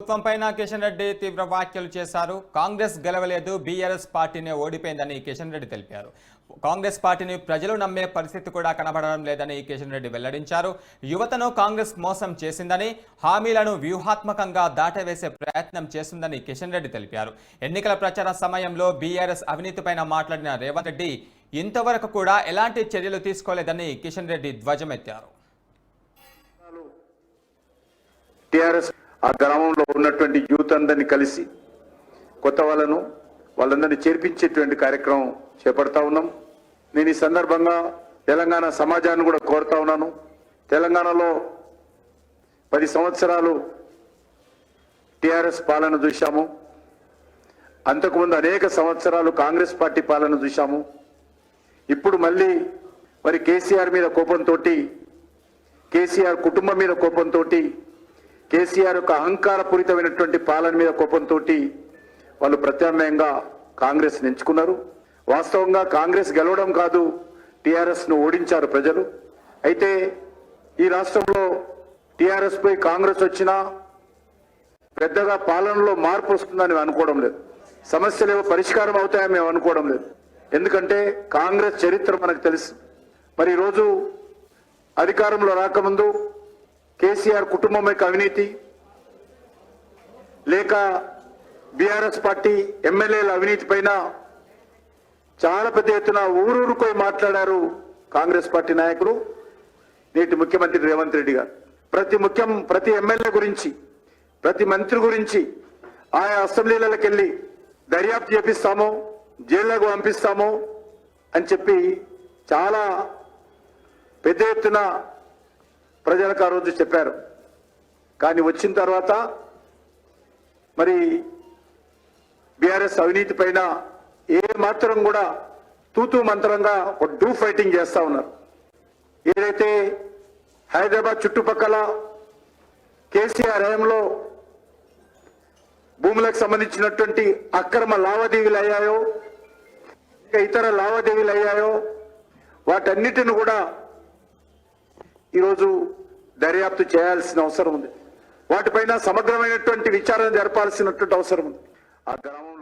ప్రభుత్వంపైన కిషన్ రెడ్డి తీవ్ర వ్యాఖ్యలు చేశారు. కాంగ్రెస్ గెలవలేదు, బీఆర్ఎస్ పార్టీనే ఓడిపోయిందని కిషన్ రెడ్డి తెలిపారు. కాంగ్రెస్ పార్టీని ప్రజలు నమ్మే పరిస్థితి కూడా కనబడడం లేదని కిషన్ రెడ్డి వెల్లడించారు. యువతను కాంగ్రెస్ మోసం చేసిందని, హామీలను వ్యూహాత్మకంగా దాటవేసే ప్రయత్నం చేస్తుందని కిషన్ రెడ్డి తెలిపారు. ఎన్నికల ప్రచార సమయంలో బీఆర్ఎస్ అవినీతిపైన మాట్లాడిన రేవంత్ రెడ్డి ఇంతవరకు కూడా ఎలాంటి చర్యలు తీసుకోలేదని కిషన్ రెడ్డి ధ్వజమెత్తారు. టిఆర్ఎస్ ఆ గ్రామంలో ఉన్నటువంటి యూత్ అందరినీ కలిసి కొత్త వాళ్ళందరినీ చేర్పించేటువంటి కార్యక్రమం చేపడతా ఉన్నాం. నేను ఈ సందర్భంగా తెలంగాణ సమాజాన్ని కూడా కోరుతా ఉన్నాను. తెలంగాణలో 10 సంవత్సరాలు టిఆర్ఎస్ పాలన చూశాము. అంతకుముందు అనేక సంవత్సరాలు కాంగ్రెస్ పార్టీ పాలన చూశాము. ఇప్పుడు మళ్ళీ మరి కేసీఆర్ మీద కోపంతో, కేసీఆర్ కుటుంబం మీద కోపంతో, కేసీఆర్ యొక్క అహంకారపూరితమైనటువంటి పాలన మీద కోపంతో వాళ్ళు ప్రత్యామ్నాయంగా కాంగ్రెస్ ఎంచుకున్నారు. వాస్తవంగా కాంగ్రెస్ గెలవడం కాదు, టిఆర్ఎస్ ను ఓడించారు ప్రజలు. అయితే ఈ రాష్ట్రంలో టిఆర్ఎస్ పై కాంగ్రెస్ వచ్చినా పెద్దగా పాలనలో మార్పు వస్తుందని మేము అనుకోవడం లేదు. సమస్యలు ఏవో పరిష్కారం అవుతాయని మేము అనుకోవడం లేదు. ఎందుకంటే కాంగ్రెస్ చరిత్ర మనకు తెలుసు. మరి ఈరోజు అధికారంలో రాకముందు కేసీఆర్ కుటుంబం యొక్క అవినీతి, లేక బీఆర్ఎస్ పార్టీ ఎమ్మెల్యేల అవినీతి పైన చాలా పెద్ద ఎత్తున ఊరూరుకోయి మాట్లాడారు కాంగ్రెస్ పార్టీ నాయకులు, నేటి ముఖ్యమంత్రి రేవంత్ రెడ్డి గారు. ప్రతి ఎమ్మెల్యే గురించి, ప్రతి మంత్రి గురించి ఆయా అసెంబ్లీలకు వెళ్ళి దర్యాప్తు చేపిస్తాము, జైళ్లకు పంపిస్తాము అని చెప్పి చాలా పెద్ద ఎత్తున ప్రజలకు ఆ రోజు చెప్పారు. కానీ వచ్చిన తర్వాత మరి బీఆర్ఎస్ అవినీతి పైన ఏ మాత్రం కూడా తూతూ మంత్రంగా ఒక డూ ఫైటింగ్ చేస్తా ఉన్నారు. ఏదైతే హైదరాబాద్ చుట్టుపక్కల కేసీఆర్ హయాంలో భూములకు సంబంధించినటువంటి అక్రమ లావాదేవీలు అయ్యాయో, ఇంకా ఇతర లావాదేవీలు అయ్యాయో, వాటన్నిటిని కూడా ఈరోజు దర్యాప్తు చేయాల్సిన అవసరం ఉంది. వాటిపైన సమగ్రమైనటువంటి విచారణ జరపాల్సినటువంటి అవసరం ఉంది. ఆ గ్రామంలో